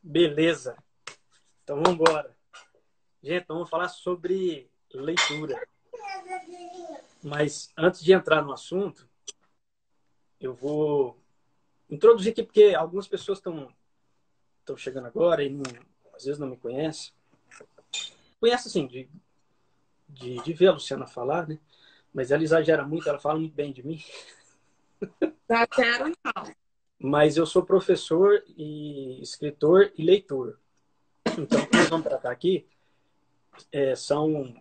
Beleza. Então vamos embora. Gente, então vamos falar sobre leitura. Mas antes de entrar no assunto, eu vou introduzir aqui, porque algumas pessoas estão chegando agora e às vezes não me conhecem. Conhece, assim, de ver a Luciana falar, né? Mas ela exagera muito, ela fala muito bem de mim. Exagero não. Mas eu sou professor e escritor e leitor. Então, o que nós vamos tratar aqui são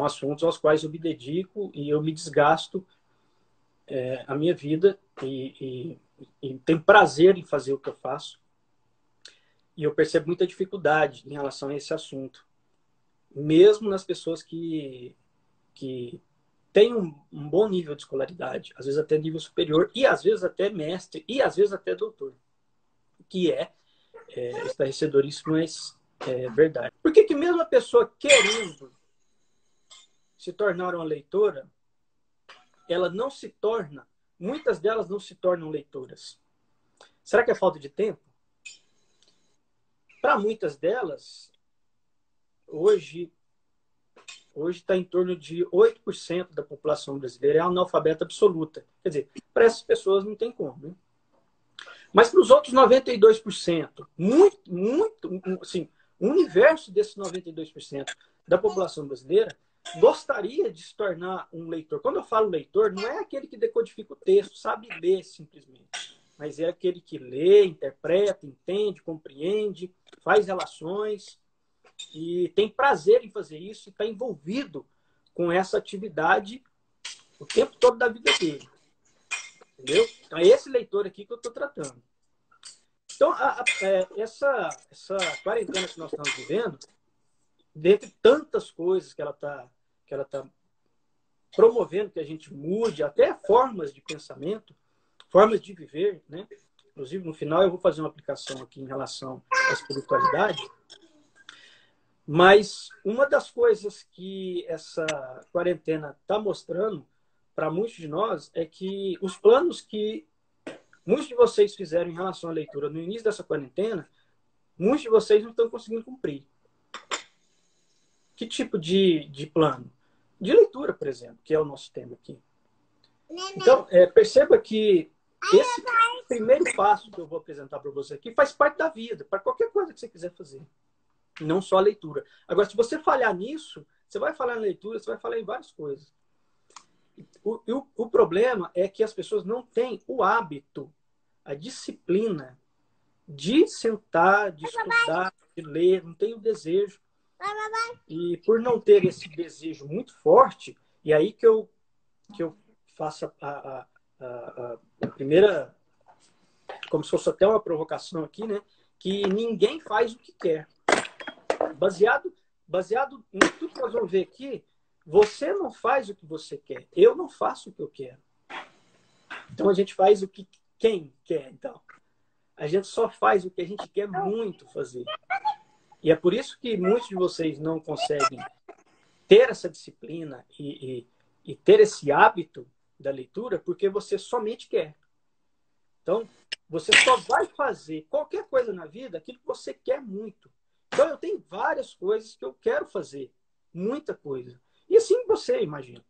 assuntos aos quais eu me dedico e eu me desgasto a minha vida e tenho prazer em fazer o que eu faço. E eu percebo muita dificuldade em relação a esse assunto. Mesmo nas pessoas que têm um bom nível de escolaridade, às vezes até nível superior, e às vezes até mestre, e às vezes até doutor. Que estarrecedor, isso não é verdade. Por que mesmo a pessoa querendo se tornar uma leitora, ela não se torna, muitas delas não se tornam leitoras? Será que é falta de tempo? Para muitas delas, hoje está em torno de 8% da população brasileira é analfabeta absoluta. Quer dizer, para essas pessoas não tem como, né? Mas para os outros 92%, assim, o universo desses 92% da população brasileira gostaria de se tornar um leitor. Quando eu falo leitor, não é aquele que decodifica o texto, sabe ler simplesmente, mas é aquele que lê, interpreta, entende, compreende, faz relações e tem prazer em fazer isso e está envolvido com essa atividade o tempo todo da vida dele. Entendeu? Então é esse leitor aqui que eu estou tratando. Então, essa quarentena que nós estamos vivendo, dentre tantas coisas que ela tá promovendo que a gente mude, até formas de pensamento, formas de viver, né? Inclusive, no final, eu vou fazer uma aplicação aqui em relação à espiritualidade. Mas uma das coisas que essa quarentena está mostrando para muitos de nós é que os planos que muitos de vocês fizeram em relação à leitura no início dessa quarentena, muitos de vocês não estão conseguindo cumprir. Que tipo de plano? De leitura, por exemplo, que é o nosso tema aqui. Então, perceba que esse primeiro passo que eu vou apresentar para você aqui faz parte da vida, para qualquer coisa que você quiser fazer. Não só a leitura. Agora, se você falhar nisso, você vai falhar na leitura, você vai falhar em várias coisas. O problema é que as pessoas não têm o hábito, a disciplina de sentar, de estudar, de ler, não tem o desejo. E por não ter esse desejo muito forte, e aí que eu faço a primeira, como se fosse até uma provocação aqui, né? Que ninguém faz o que quer. Baseado em tudo que nós vamos ver aqui, você não faz o que você quer. Eu não faço o que eu quero. Então a gente faz o que quem quer. Então, a gente só faz o que a gente quer muito fazer. E é por isso que muitos de vocês não conseguem ter essa disciplina e ter esse hábito da leitura, porque você somente quer. Então, você só vai fazer qualquer coisa na vida aquilo que você quer muito. Então, eu tenho várias coisas que eu quero fazer. Muita coisa. E assim você imagina.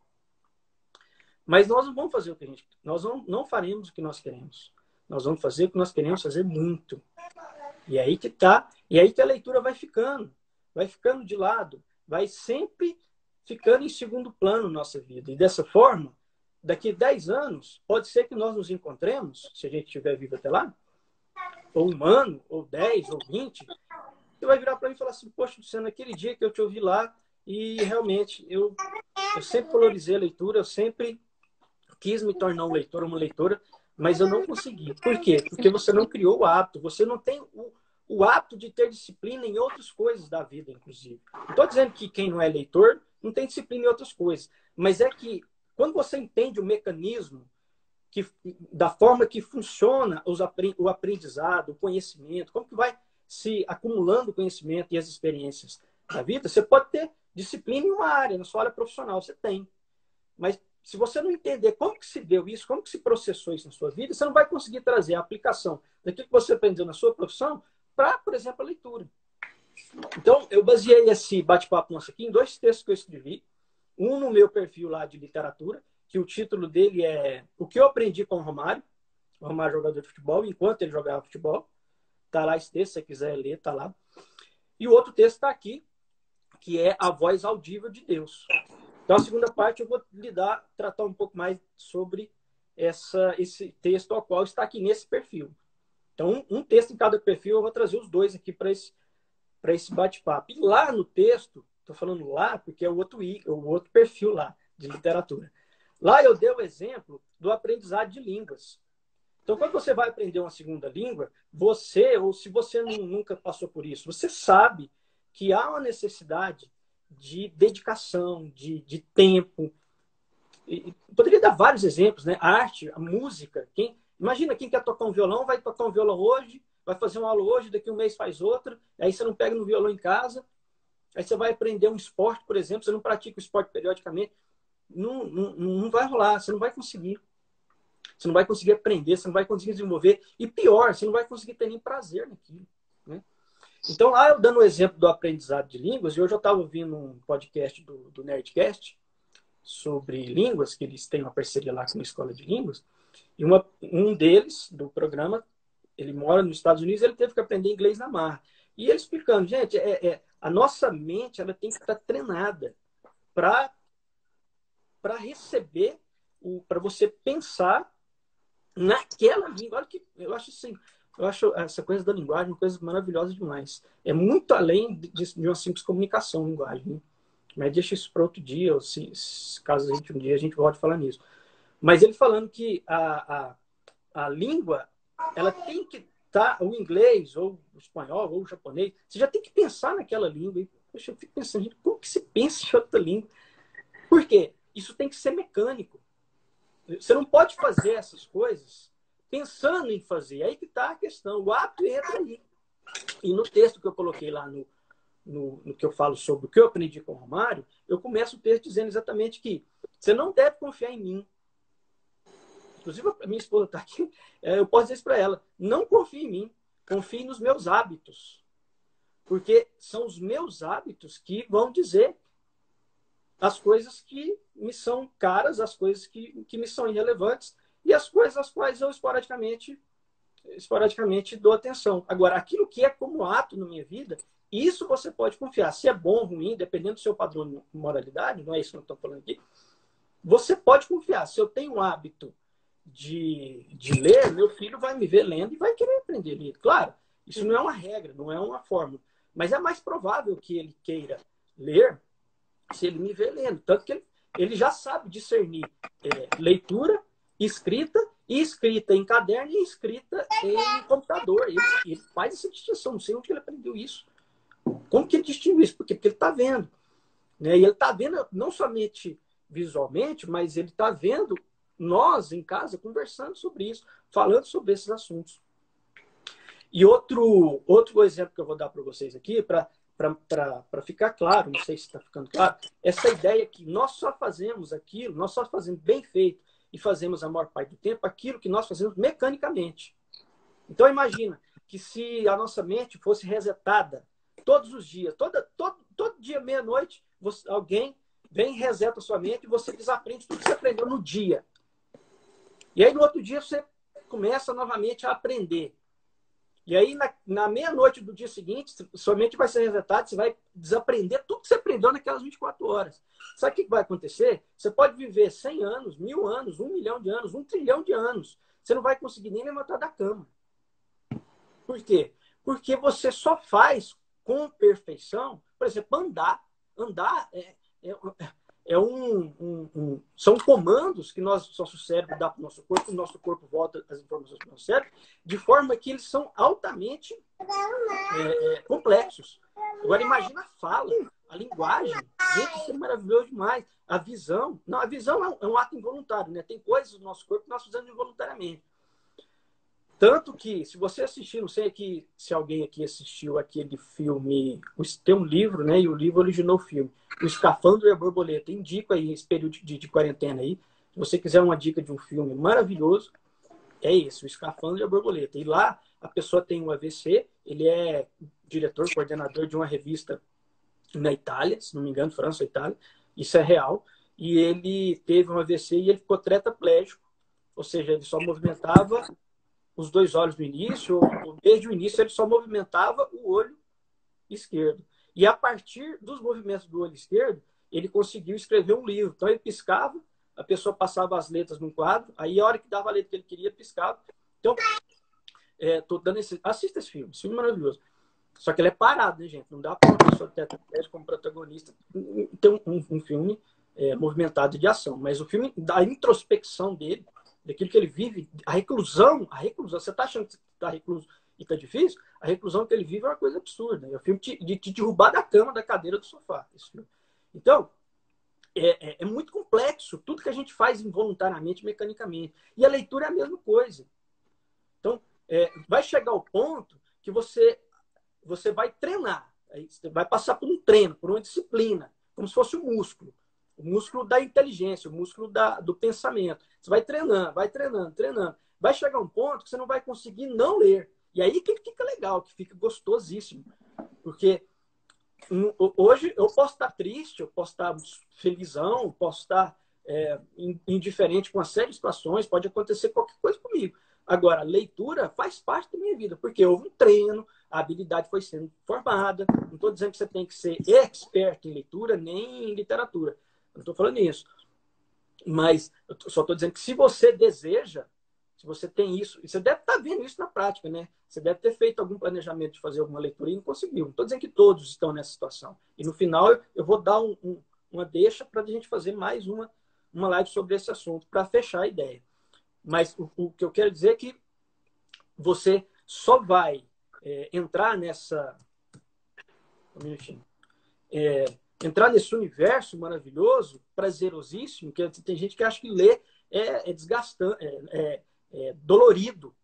Mas nós não vamos fazer o que a gente quer. Nós não faremos o que nós queremos. Nós vamos fazer o que nós queremos fazer muito. E aí que tá. E aí que a leitura vai ficando de lado, vai sempre ficando em segundo plano na nossa vida. E dessa forma, daqui a 10 anos, pode ser que nós nos encontremos, se a gente estiver vivo até lá, ou 1 ano, ou 10, ou 20, você vai virar para mim e falar assim, poxa, Luciano, aquele dia que eu te ouvi lá, e realmente eu sempre valorizei a leitura, eu sempre quis me tornar um leitor, uma leitora, mas eu não consegui. Por quê? Porque você não criou o hábito, você não tem o hábito de ter disciplina em outras coisas da vida, inclusive. Não estou dizendo que quem não é leitor não tem disciplina em outras coisas, mas é que quando você entende o mecanismo da forma que funciona o aprendizado, o conhecimento, como que vai se acumulando o conhecimento e as experiências da vida, você pode ter disciplina em uma área, na sua área profissional, você tem. Mas se você não entender como que se deu isso, como que se processou isso na sua vida, você não vai conseguir trazer a aplicação daquilo que você aprendeu na sua profissão para, por exemplo, a leitura. Então, eu baseei esse bate-papo nosso aqui em 2 textos que eu escrevi. Um no meu perfil lá de literatura, que o título dele é O que eu aprendi com o Romário jogador de futebol, enquanto ele jogava futebol. Tá lá esse texto, se você quiser ler, tá lá. E o outro texto está aqui, que é A Voz Audível de Deus. Então, a segunda parte eu vou tratar um pouco mais sobre esse texto ao qual está aqui nesse perfil. Então, um texto em cada perfil, eu vou trazer os 2 aqui para esse bate-papo. E lá no texto, estou falando lá porque é o outro perfil lá de literatura. Lá eu dei o exemplo do aprendizado de línguas. Então, quando você vai aprender uma segunda língua, ou se você nunca passou por isso, você sabe que há uma necessidade de dedicação, de tempo. E poderia dar vários exemplos, né? A arte, a música. Imagina quem quer tocar um violão, vai tocar um violão hoje, vai fazer uma aula hoje, daqui a um mês faz outra, aí você não pega no violão em casa, aí você vai aprender um esporte, por exemplo, você não pratica o esporte periodicamente, não vai rolar, você não vai conseguir. Você não vai conseguir aprender, você não vai conseguir desenvolver. E pior, você não vai conseguir ter nem prazer naquilo. Né? Então, lá eu dando o exemplo do aprendizado de línguas, e hoje eu estava ouvindo um podcast do Nerdcast sobre línguas, que eles têm uma parceria lá com uma escola de línguas, e um deles, do programa, ele mora nos Estados Unidos, ele teve que aprender inglês na marra. E ele explicando, gente, a nossa mente ela tem que estar treinada para receber, para você pensar naquela língua. Olha que eu acho essa coisa da linguagem uma coisa maravilhosa demais. É muito além de uma simples comunicação, linguagem. Né? Mas deixa isso para outro dia, ou caso um dia a gente volte a falar nisso. Mas ele falando que a língua, ela tem que estar, o inglês, ou o espanhol, ou o japonês, você já tem que pensar naquela língua. E, poxa, eu fico pensando, gente, como que se pensa em outra língua? Por quê? Isso tem que ser mecânico. Você não pode fazer essas coisas pensando em fazer. Aí que está a questão. O ato entra aí. E no texto que eu coloquei lá no que eu falo sobre o que eu aprendi com o Romário, eu começo o texto dizendo exatamente que você não deve confiar em mim. Inclusive, a minha esposa está aqui. Eu posso dizer isso para ela. Não confie em mim. Confie nos meus hábitos. Porque são os meus hábitos que vão dizer as coisas que me são caras, as coisas que me são irrelevantes e as coisas às quais eu esporadicamente dou atenção. Agora, aquilo que é como ato na minha vida, isso você pode confiar. Se é bom ou ruim, dependendo do seu padrão de moralidade, não é isso que eu estou falando aqui, você pode confiar. Se eu tenho o hábito de ler, meu filho vai me ver lendo e vai querer aprender a ler. Claro, isso não é uma regra, não é uma fórmula, mas é mais provável que ele queira ler se ele me vê lendo. Tanto que ele já sabe discernir leitura, escrita, e escrita em caderno e escrita em computador. Ele faz essa distinção. Não sei onde ele aprendeu isso. Como que ele distingue isso? Porque ele está vendo. Né? E ele está vendo não somente visualmente, mas ele está vendo nós em casa conversando sobre isso, falando sobre esses assuntos. E outro exemplo que eu vou dar para vocês aqui, para ficar claro, não sei se está ficando claro, essa ideia que nós só fazemos aquilo, nós só fazemos bem feito e fazemos a maior parte do tempo aquilo que nós fazemos mecanicamente. Então, imagina que se a nossa mente fosse resetada todos os dias, todo dia, meia-noite, alguém vem e reseta a sua mente e você desaprende tudo que você aprendeu no dia. E aí, no outro dia, você começa novamente a aprender. E aí, na meia-noite do dia seguinte, sua mente vai ser resetada, você vai desaprender tudo que você aprendeu naquelas 24 horas. Sabe o que vai acontecer? Você pode viver 100 anos, 1000 anos, 1 milhão de anos, 1 trilhão de anos. Você não vai conseguir nem levantar da cama. Por quê? Porque você só faz com perfeição, por exemplo, andar. Andar são comandos que nosso cérebro dá para o nosso corpo volta as informações para o nosso cérebro, de forma que eles são altamente complexos. Agora, imagina a fala, a linguagem. Gente, isso é maravilhoso demais. A visão. Não, a visão é um ato involuntário, né? Tem coisas do nosso corpo que nós fazemos involuntariamente. Tanto que, se você assistir, não sei aqui, se alguém aqui assistiu aquele filme, tem um livro, né? E o livro originou o filme. O Escafandro e a Borboleta. Indico aí esse período de quarentena aí. Se você quiser uma dica de um filme maravilhoso, é esse, O Escafandro e a Borboleta. E lá, a pessoa tem um AVC, ele é diretor, coordenador de uma revista na Itália, se não me engano, França ou Itália, isso é real, e ele teve um AVC e ele ficou tetraplégico, ou seja, ele só movimentava os dois olhos no início, ou desde o início ele só movimentava o olho esquerdo. E a partir dos movimentos do olho esquerdo, ele conseguiu escrever um livro. Então ele piscava, a pessoa passava as letras num quadro, aí a hora que dava a letra que ele queria, piscava. Então, tô dando assista esse filme é maravilhoso. Só que ele é parado, né, gente? Não dá para uma pessoa tetraplégica como protagonista ter um filme movimentado de ação. Mas o filme, da introspecção dele, daquilo que ele vive, a reclusão, você está achando que está recluso e está difícil? A reclusão que ele vive é uma coisa absurda. É o filme de te derrubar da cama, da cadeira, do sofá. Esse filme. Então, é muito complexo tudo que a gente faz involuntariamente, mecanicamente. E a leitura é a mesma coisa. Então, vai chegar ao ponto que você vai treinar. Aí você vai passar por um treino, por uma disciplina, como se fosse um músculo. O músculo da inteligência, o músculo do pensamento. Você vai treinando, treinando. Vai chegar um ponto que você não vai conseguir não ler. E aí que fica legal, que fica gostosíssimo. Porque hoje eu posso estar triste, eu posso estar felizão, posso estar indiferente com uma série de situações, pode acontecer qualquer coisa comigo. Agora, leitura faz parte da minha vida, porque houve um treino, a habilidade foi sendo formada. Não estou dizendo que você tem que ser expert em leitura, nem em literatura. Não estou falando isso. Mas eu só estou dizendo que se você deseja, se você tem isso, e você deve estar vendo isso na prática, né? Você deve ter feito algum planejamento de fazer alguma leitura e não conseguiu. Não estou dizendo que todos estão nessa situação. E no final eu vou dar uma deixa para a gente fazer mais uma live sobre esse assunto, para fechar a ideia. Mas o que eu quero dizer é que você só vai entrar nessa... Um minutinho. Entrar nesse universo maravilhoso, prazerosíssimo, que tem gente que acha que ler é desgastante, dolorido.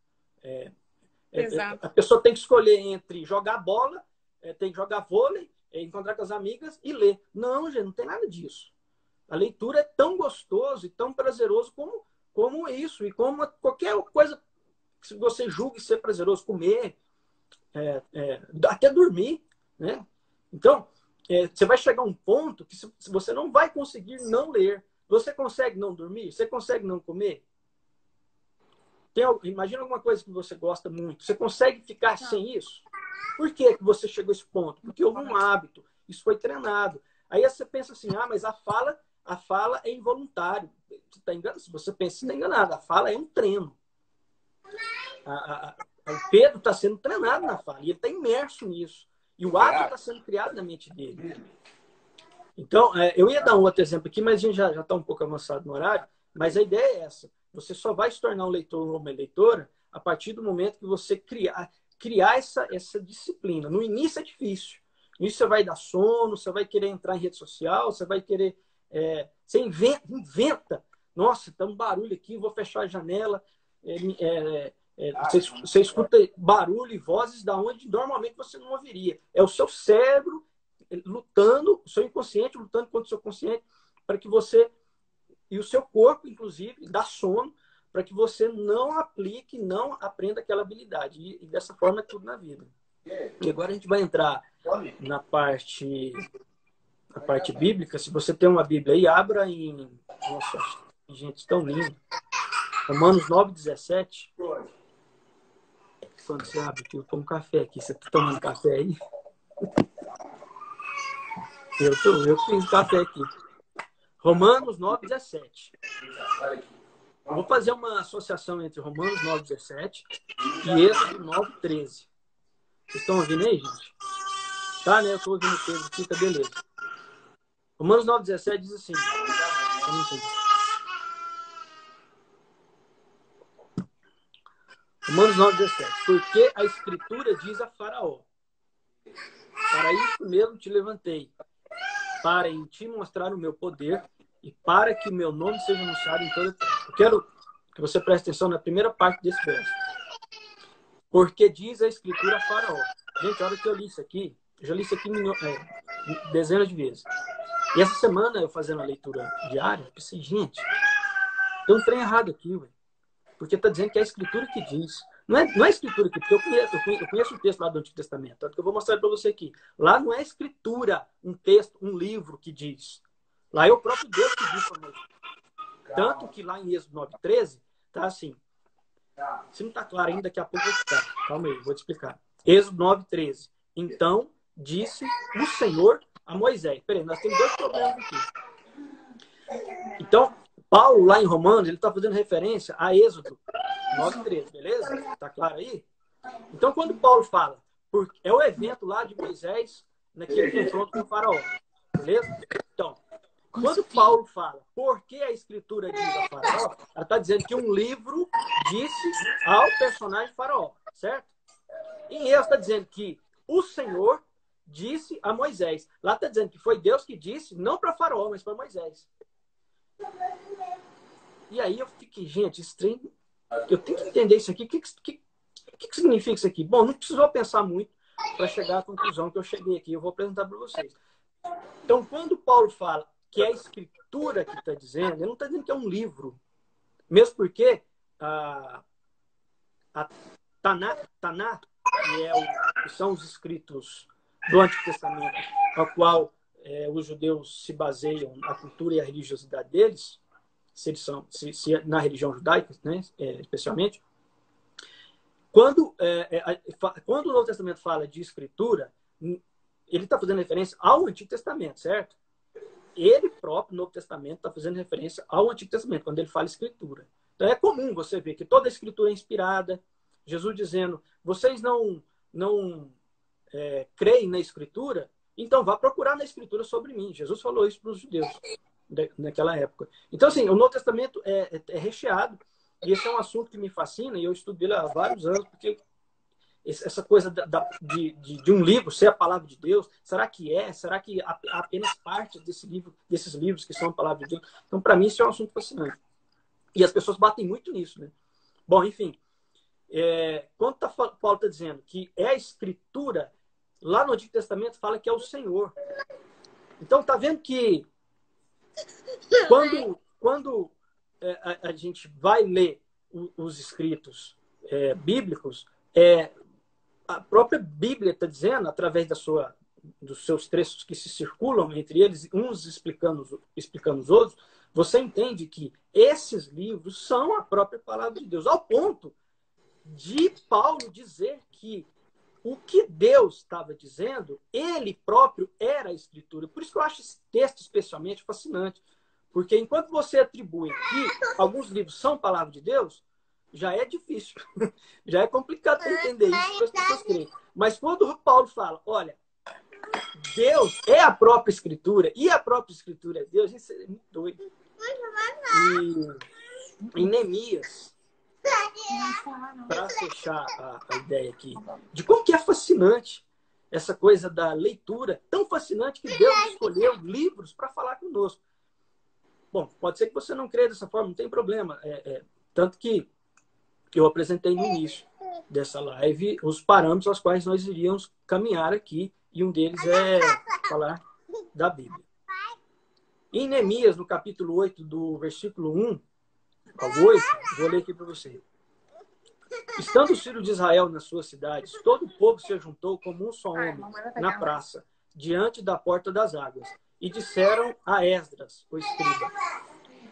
A pessoa tem que escolher entre jogar bola, tem que jogar vôlei, encontrar com as amigas e ler. Não, gente, não tem nada disso. A leitura é tão gostoso e tão prazeroso como isso, e como qualquer coisa que você julgue ser prazeroso, comer, até dormir, né? Então, você vai chegar a um ponto que você não vai conseguir não ler. Você consegue não dormir? Você consegue não comer? Imagina alguma coisa que você gosta muito. Você consegue ficar sem isso? Por que você chegou a esse ponto? Porque houve um hábito. Isso foi treinado. Aí você pensa assim, mas a fala é involuntário. Você tá enganado? Se você pensa, você está enganado. A fala é um treino. O Pedro está sendo treinado na fala. E ele está imerso nisso. E o hábito está sendo criado na mente dele. Então, eu ia dar um outro exemplo aqui, mas a gente já está um pouco avançado no horário. Mas a ideia é essa. Você só vai se tornar um leitor ou uma leitora a partir do momento que você criar essa disciplina. No início é difícil. No início você vai dar sono, você vai querer entrar em rede social, você vai querer... você inventa. Nossa, tá um barulho aqui, vou fechar a janela. Você escuta barulho e vozes da onde normalmente você não ouviria. É o seu cérebro lutando, o seu inconsciente lutando contra o seu consciente, para que você, e o seu corpo, inclusive, dá sono, para que você não aplique, não aprenda aquela habilidade. E dessa forma é tudo na vida. E agora a gente vai entrar na parte bíblica. Se você tem uma Bíblia aí, abra em... Nossa, gente, tão lindo. Romanos 9:17. Quando você abre aqui, eu tomo café aqui. Você está tomando café aí? Eu fiz café aqui. Romanos 9:17. Eu vou fazer uma associação entre Romanos 9:17 e Êxodo 9:13. Vocês estão ouvindo aí, gente? Tá, né? Eu estou ouvindo o texto aqui, tá beleza. Romanos 9:17 diz assim. Romanos 9:17. Porque a Escritura diz a Faraó: para isso mesmo te levantei, para em ti mostrar o meu poder e para que o meu nome seja anunciado em toda a terra. Eu quero que você preste atenção na primeira parte desse verso. Porque diz a Escritura a Faraó. Gente, a hora que eu li isso aqui, eu já li isso aqui dezenas de vezes. E essa semana, eu fazendo a leitura diária, eu pensei, gente, tem um trem errado aqui, ué. Porque está dizendo que é a Escritura que diz. Não é escritura aqui, porque eu conheço o texto lá do Antigo Testamento, tanto que eu vou mostrar para você aqui. Lá não é escritura, um texto, um livro que diz. Lá é o próprio Deus que diz para Moisés. Tanto que lá em Êxodo 9:13, tá assim. Se não está claro ainda, daqui a pouco eu vou explicar. Calma aí, vou te explicar. Êxodo 9:13. Então disse o Senhor a Moisés. Peraí, nós temos dois problemas aqui. Então, Paulo, lá em Romanos, ele está fazendo referência a Êxodo 9:13, beleza? Está claro aí? Então, quando Paulo fala, é o evento lá de Moisés naquele confronto com o faraó, beleza? Então, quando Paulo fala, por que a escritura diz a faraó, ela está dizendo que um livro disse ao personagem faraó, certo? Em Êxodo está dizendo que o Senhor disse a Moisés. Lá está dizendo que foi Deus que disse, não para faraó, mas para Moisés. E aí eu fiquei, gente, estranho. Eu tenho que entender isso aqui. O que significa isso aqui? Bom, não precisou pensar muito para chegar à conclusão que eu cheguei aqui. Eu vou apresentar para vocês. Então, quando Paulo fala que é a escritura que está dizendo, ele não está dizendo que é um livro. Mesmo porque a Taná, que são os escritos do Antigo Testamento, ao qual os judeus se baseiam na cultura e a religiosidade deles, se na religião judaica, né, especialmente. Quando o Novo Testamento fala de escritura, ele está fazendo referência ao Antigo Testamento, certo? Ele próprio, o Novo Testamento, está fazendo referência ao Antigo Testamento, quando ele fala escritura. Então é comum você ver que toda a escritura é inspirada. Jesus dizendo, vocês não creem na escritura, então vá procurar na escritura sobre mim. Jesus falou isso para os judeus naquela época. Então, assim, o Novo Testamento é recheado, e esse é um assunto que me fascina, e eu estudo ele há vários anos, porque essa coisa de um livro ser a palavra de Deus, será que é? Será que apenas parte desses livros que são a palavra de Deus? Então, para mim, isso é um assunto fascinante. E as pessoas batem muito nisso, né? Bom, enfim, quando Paulo está dizendo que é a escritura, lá no Antigo Testamento fala que é o Senhor. Então, tá vendo que quando a gente vai ler os escritos bíblicos, a própria Bíblia está dizendo, através dos seus trechos que se circulam entre eles, uns explicando os outros, você entende que esses livros são a própria palavra de Deus, ao ponto de Paulo dizer que o que Deus estava dizendo, ele próprio era a escritura. Por isso que eu acho esse texto especialmente fascinante. Porque enquanto você atribui que alguns livros são palavra de Deus, já é difícil. Já é complicado para entender isso para as pessoas crerem. Mas quando o Paulo fala, olha, Deus é a própria escritura, e a própria escritura é Deus, isso é muito doido. E em Neemias, para fechar a ideia aqui, de como que é fascinante essa coisa da leitura, tão fascinante que Deus escolheu livros para falar conosco. Bom, pode ser que você não creia dessa forma, não tem problema. Tanto que eu apresentei no início dessa live os parâmetros aos quais nós iríamos caminhar aqui, e um deles é falar da Bíblia. Em Neemias, no capítulo 8, do versículo 1 ao 8, vou ler aqui para você. Estando os filhos de Israel nas suas cidades, todo o povo se juntou como um só homem na praça, diante da porta das águas, e disseram a Esdras, o escriba,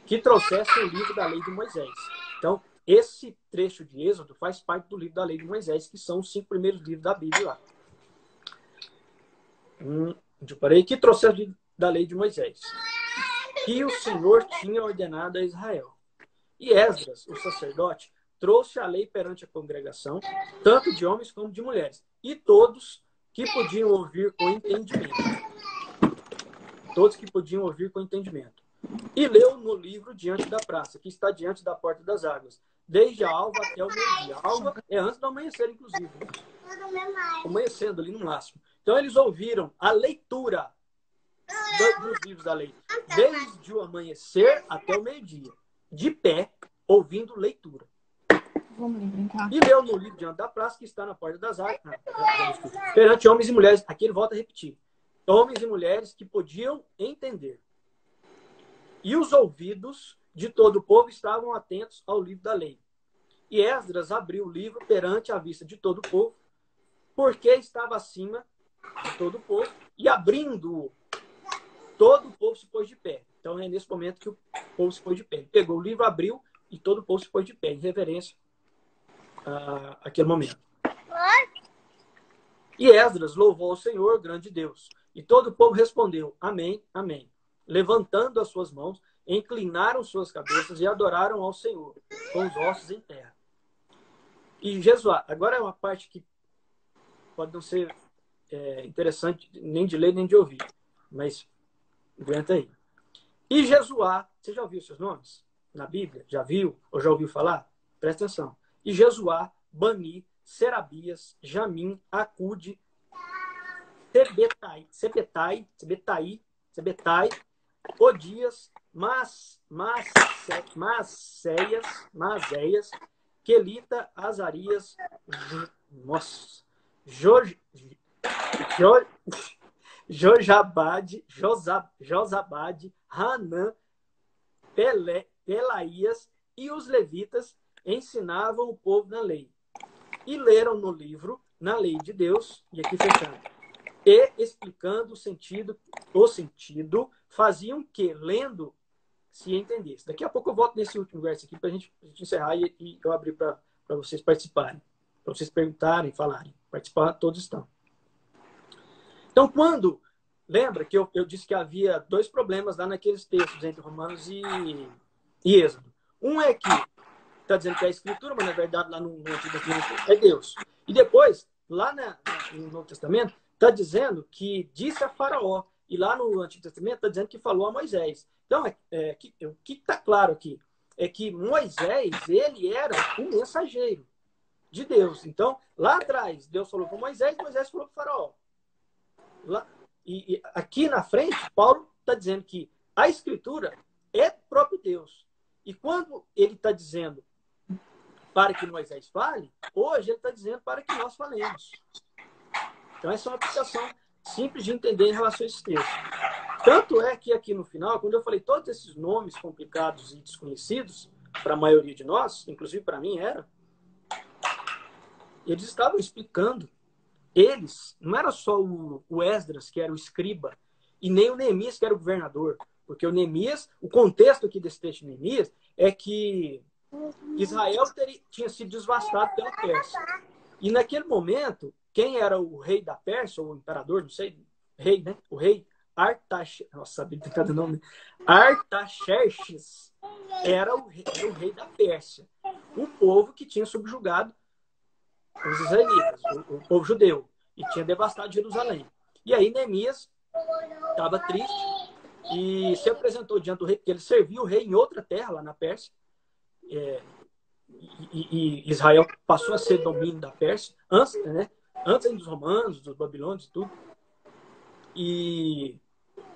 que trouxesse o livro da lei de Moisés. Então, esse trecho de Êxodo faz parte do livro da lei de Moisés, que são os 5 primeiros livros da Bíblia lá. Eu parei, que trouxesse o livro da lei de Moisés, que o Senhor tinha ordenado a Israel. E Esdras, o sacerdote, trouxe a lei perante a congregação, tanto de homens como de mulheres, e todos que podiam ouvir com entendimento. Todos que podiam ouvir com entendimento. E leu no livro diante da praça, que está diante da porta das águas, desde a alva até o meio-dia. A alva é antes do amanhecer, inclusive. Amanhecendo ali no máximo. Então eles ouviram a leitura dos livros da lei, desde o amanhecer até o meio-dia, de pé, ouvindo leitura. Vamos brincar. E leu no livro diante da praça, que está na porta das águas, perante homens e mulheres. Aqui ele volta a repetir. Homens e mulheres que podiam entender. E os ouvidos de todo o povo estavam atentos ao livro da lei. E Esdras abriu o livro perante a vista de todo o povo, porque estava acima de todo o povo, e abrindo-o, todo o povo se pôs de pé. Então é nesse momento que o povo se pôs de pé. Ele pegou o livro, abriu, e todo o povo se pôs de pé, em reverência àquele momento. E Esdras louvou ao Senhor, grande Deus. E todo o povo respondeu, amém, amém. Levantando as suas mãos, inclinaram suas cabeças e adoraram ao Senhor, com os ossos em terra. E Jesuá, agora é uma parte que pode não ser interessante nem de ler nem de ouvir, mas aguenta aí. E Jesuá, você já ouviu seus nomes na Bíblia? Já viu ou já ouviu falar? Presta atenção. E Jesuá, Bani, Serabias, Jamim, Acude, Sebetai, Odias, Maceias, Quelita, Azarias, Josabade, Hanã, Pelaías e os levitas ensinavam o povo na lei. E leram no livro, na lei de Deus, e aqui fechando, e explicando o sentido, faziam que, lendo, se entendesse. Daqui a pouco eu volto nesse último verso aqui para a gente encerrar e eu abrir para vocês participarem, para vocês perguntarem, falarem. Participar, todos estão. Então, lembra que eu disse que havia dois problemas lá naqueles textos entre Romanos e Êxodo. Um é que está dizendo que é a Escritura, mas na verdade lá no Antigo Testamento é Deus. E depois, lá no Novo Testamento, está dizendo que disse a Faraó. E lá no Antigo Testamento está dizendo que falou a Moisés. Então, o que está claro aqui é que Moisés, ele era um mensageiro de Deus. Então, lá atrás, Deus falou com Moisés, Moisés falou com o Faraó. E aqui na frente, Paulo está dizendo que a Escritura é próprio Deus. E quando ele está dizendo para que Moisés fale, hoje ele está dizendo para que nós falemos. Então, essa é uma aplicação simples de entender em relação a esse texto. Tanto é que aqui no final, quando eu falei todos esses nomes complicados e desconhecidos, para a maioria de nós, inclusive para mim eles estavam explicando. Eles, não era só o Esdras, que era o escriba, e nem o Neemias, que era o governador. Porque o Neemias, o contexto aqui desse texto de Neemias, é que Israel tinha sido devastado pela Pérsia. E naquele momento, quem era o rei da Pérsia, ou o imperador, não sei, rei, né? O rei Artaxerxes, nossa, sabia de cada nome. Artaxerxes era o rei da Pérsia. O povo que tinha subjugado os israelitas, o povo judeu, e tinha devastado Jerusalém. E aí Neemias estava triste e se apresentou diante do rei, porque ele servia o rei em outra terra, lá na Pérsia. E Israel passou a ser domínio da Pérsia, antes dos romanos, dos babilônios e tudo. E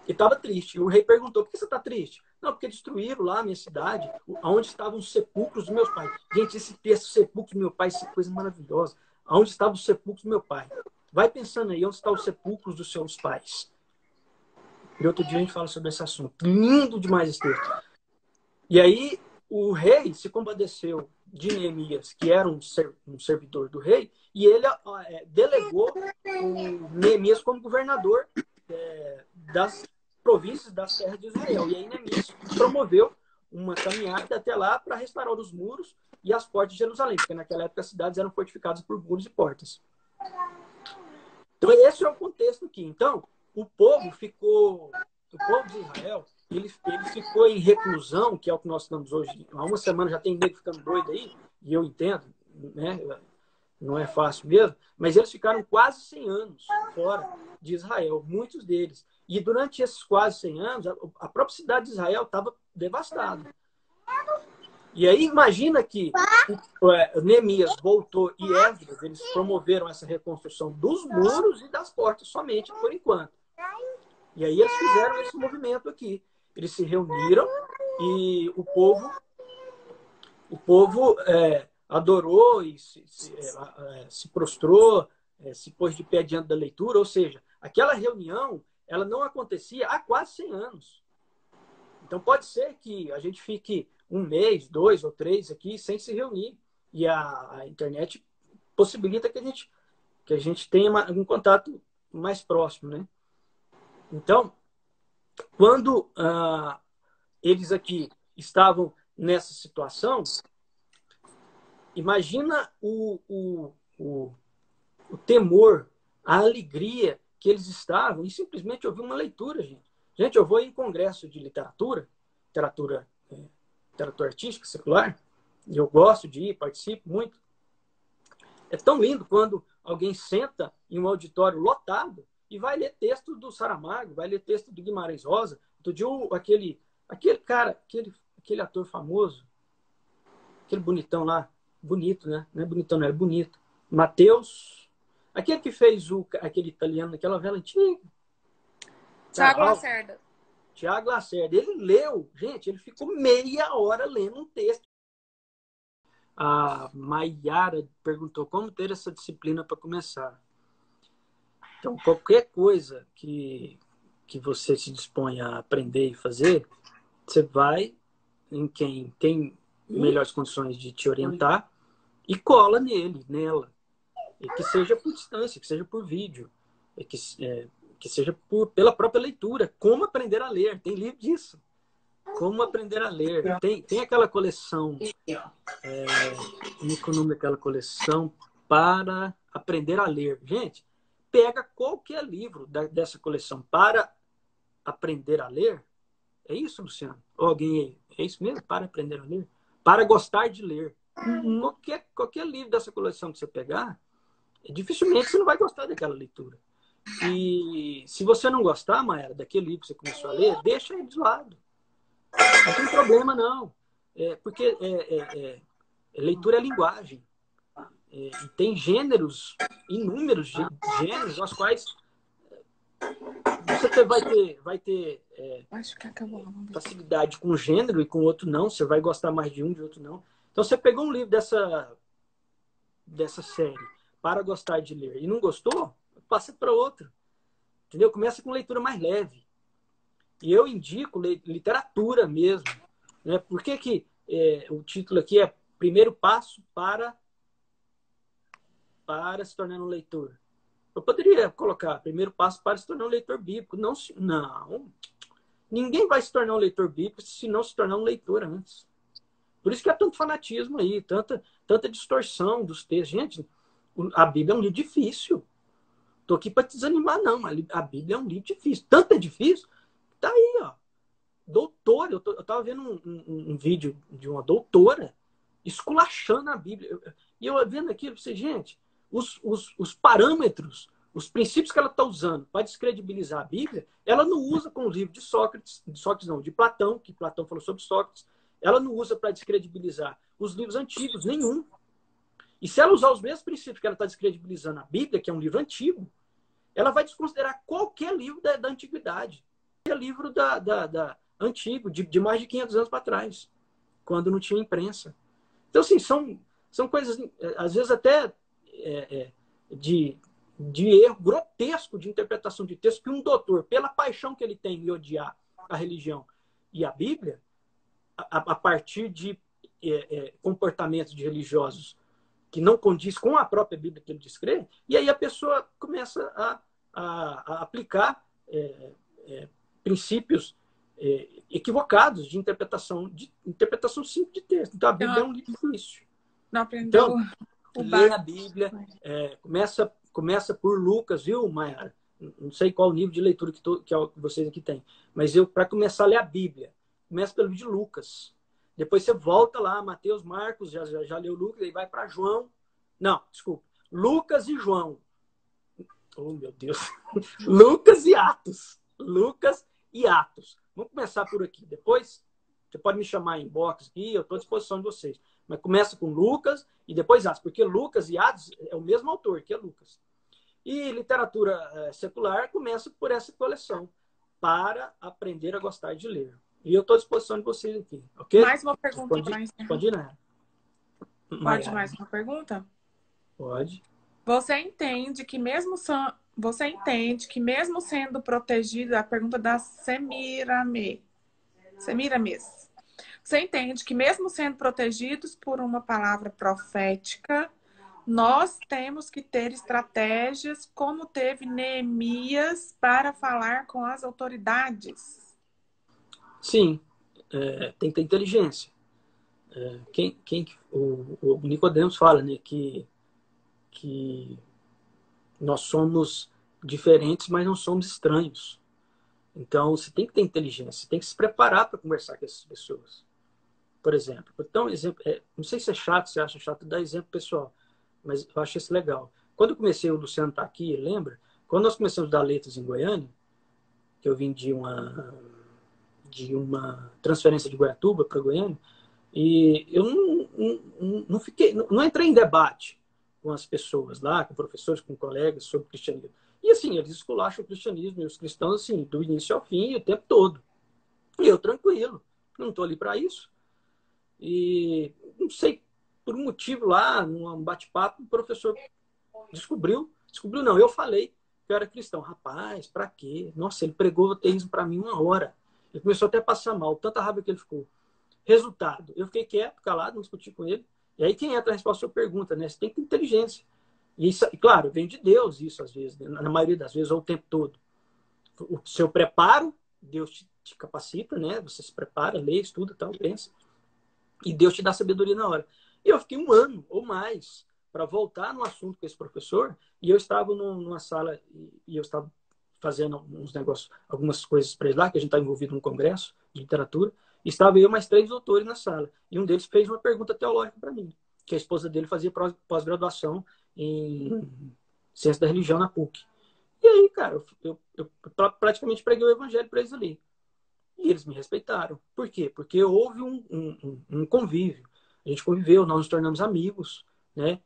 estava triste. E o rei perguntou, por que você está triste? Não, porque destruíram lá a minha cidade, onde estavam os sepulcros dos meus pais. Gente, esse texto, sepulcro do meu pai, isso é coisa maravilhosa. Onde estavam os sepulcros do meu pai? Vai pensando aí, onde estão os sepulcros dos seus pais? E outro dia a gente fala sobre esse assunto. Lindo demais esse texto. E aí o rei se compadeceu de Neemias, que era um servidor do rei, e ele delegou o Neemias como governador das províncias das terras de Israel. E aí Neemias promoveu uma caminhada até lá para restaurar os muros e as portas de Jerusalém, porque naquela época as cidades eram fortificadas por muros e portas. Então esse é o contexto aqui. Então o povo de Israel, ele ficou em reclusão, que é o que nós estamos hoje. Há uma semana já tem nego ficando doido aí, e eu entendo, né? Não é fácil mesmo, mas eles ficaram quase 100 anos fora de Israel, muitos deles. E durante esses quase 100 anos, a própria cidade de Israel estava devastada. E aí imagina que Neemias voltou e Esdras, eles promoveram essa reconstrução dos muros e das portas somente, por enquanto. E aí eles fizeram esse movimento aqui. Eles se reuniram e o povo adorou e se prostrou, se pôs de pé diante da leitura. Ou seja, aquela reunião ela não acontecia há quase 100 anos. Então pode ser que a gente fique 1 mês, 2 ou 3 aqui sem se reunir. E a internet possibilita que a gente tenha um contato mais próximo, né? Então, quando eles aqui estavam nessa situação, imagina o temor, a alegria que eles estavam em simplesmente ouvir uma leitura, gente. Gente, eu vou em congresso de literatura artística, secular, e eu gosto de ir, participo muito. É tão lindo quando alguém senta em um auditório lotado e vai ler texto do Saramago, vai ler texto do Guimarães Rosa. Outro dia, aquele cara, aquele ator famoso, aquele bonitão lá, bonito, né? Não é bonitão, não, é bonito. Mateus, aquele que fez aquele italiano naquela novela antiga. Tiago Lacerda. Tiago Lacerda. Ele leu, gente, ele ficou meia hora lendo um texto. A Maiara perguntou como ter essa disciplina para começar. Então, qualquer coisa que você se dispõe a aprender e fazer, você vai em quem tem melhores condições de te orientar e cola nela. E que seja por distância, que seja por vídeo, que seja pela própria leitura. Como aprender a ler. Tem livro disso. Como aprender a ler. Tem aquela coleção... como é o nome daquela coleção? Para aprender a ler. Gente, pega qualquer livro dessa coleção para aprender a ler. É isso, Luciano? Ou alguém aí? É isso mesmo? Para aprender a ler? Para gostar de ler. Uhum. Qualquer livro dessa coleção que você pegar, dificilmente você não vai gostar daquela leitura. E se você não gostar, Maera, daquele livro que você começou a ler, deixa ele de lado. Não tem problema, não. Porque leitura é linguagem. E tem gêneros, inúmeros gêneros, aos quais você vai ter Acho que acabou. facilidade com um gênero e com outro não. Você vai gostar mais de um, de outro não. Então, você pegou um livro dessa série para gostar de ler e não gostou, passa para outro. Entendeu? Começa com leitura mais leve. E eu indico literatura mesmo. Né? Por que o título aqui é Primeiro Passo para se tornar um leitor? Eu poderia colocar Primeiro Passo para se tornar um leitor bíblico. Não. Ninguém vai se tornar um leitor bíblico se não se tornar um leitor antes. Por isso que há tanto fanatismo aí, tanta distorção dos textos. Gente, a Bíblia é um livro difícil. Estou aqui para te desanimar, não. A Bíblia é um livro difícil. Tanto é difícil, tá aí, ó. Doutora, eu estava vendo um vídeo de uma doutora esculachando a Bíblia. E eu vendo aquilo, eu pensei, gente, os parâmetros, os princípios que ela está usando para descredibilizar a Bíblia, ela não usa com o livro de Sócrates não, de Platão, que Platão falou sobre Sócrates, ela não usa para descredibilizar os livros antigos, nenhum. E se ela usar os mesmos princípios que ela está descredibilizando a Bíblia, que é um livro antigo, ela vai desconsiderar qualquer livro da antiguidade. Qualquer livro antigo, de mais de 500 anos para trás, quando não tinha imprensa. Então, assim, são coisas, às vezes até de erro grotesco de interpretação de texto, que um doutor, pela paixão que ele tem em odiar a religião e a Bíblia, a partir de comportamentos de religiosos que não condiz com a própria Bíblia que ele descreve, e aí a pessoa começa a aplicar princípios equivocados de interpretação simples de texto. Então, a Bíblia é um livro difícil. Não aprendeu então, lê a Bíblia, começa por Lucas, viu, Mayara? Não sei qual o nível de leitura que vocês aqui têm, mas para começar a ler a Bíblia, começa pelo livro de Lucas. Depois você volta lá, Mateus, Marcos, já leu Lucas, aí vai para João. Não, desculpa. Lucas e João. Oh, meu Deus. Lucas e Atos. Lucas e Atos. Vamos começar por aqui. Depois, você pode me chamar em inbox aqui, eu estou à disposição de vocês. Mas começa com Lucas e depois Atos, porque Lucas e Atos é o mesmo autor, que é Lucas. E literatura secular começa por essa coleção, para aprender a gostar de ler. E eu estou à disposição de vocês aqui, ok? Mais uma pergunta. Pode ir, né? Pode mais uma pergunta? Pode. Você entende que mesmo sendo protegido, a pergunta da Semiramis, Você entende que mesmo sendo protegidos por uma palavra profética, nós temos que ter estratégias como teve Neemias para falar com as autoridades? Sim, tem que ter inteligência. O Nicodemos fala, né, que nós somos diferentes, mas não somos estranhos. Então, você tem que ter inteligência, você tem que se preparar para conversar com essas pessoas. Por exemplo, então, exemplo, não sei se é chato, se acha chato dar exemplo pessoal, mas eu acho isso legal. Quando eu comecei, o Luciano está aqui, lembra? Quando nós começamos a dar letras em Goiânia, que eu vim de uma transferência de Goiatuba para Goiânia, e eu não fiquei, não entrei em debate com as pessoas lá, com professores, com colegas sobre o cristianismo. E assim, eles esculacham o cristianismo e os cristãos assim, do início ao fim, o tempo todo. E eu tranquilo, não estou ali para isso. E não sei, por um motivo lá, num bate-papo, o professor descobriu não, eu falei que eu era cristão. Rapaz, para quê? Nossa, ele pregou o ateísmo para mim 1 hora. Ele começou até a passar mal, tanta raiva que ele ficou. Resultado, eu fiquei quieto, calado, não discuti com ele. E aí quem entra a resposta à sua pergunta, né? Você tem que ter inteligência. E isso, claro, vem de Deus isso às vezes, né? Na maioria das vezes, ou o tempo todo. O seu preparo, Deus te capacita, né? Você se prepara, lê, estuda, tal, pensa. E Deus te dá sabedoria na hora. E eu fiquei 1 ano ou mais para voltar no assunto com esse professor, e eu estava numa sala, e eu estava fazendo uns negócios, algumas coisas para ele lá, que a gente está envolvido num congresso de literatura, e estava eu mais 3 doutores na sala. E um deles fez uma pergunta teológica para mim, que a esposa dele fazia pós-graduação em Ciência da Religião na PUC. E aí, cara, eu praticamente preguei o evangelho para eles ali. E eles me respeitaram. Por quê? Porque houve um convívio. A gente conviveu, nós nos tornamos amigos, né?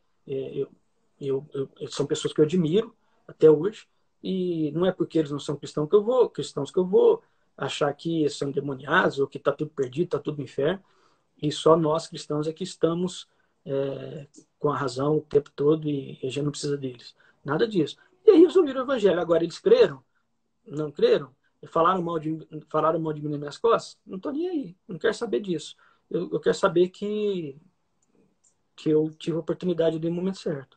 São pessoas que eu admiro até hoje. E não é porque eles não são cristãos que eu vou achar que são endemoniados ou que está tudo perdido, está tudo no inferno. E só nós cristãos é que estamos com a razão o tempo todo e a gente não precisa deles. Nada disso. E aí eles ouviram o evangelho. Agora eles creram? Não creram? Falaram mal de mim nas minhas costas? Não estou nem aí. Não quero saber disso. Eu quero saber que eu tive a oportunidade no momento certo.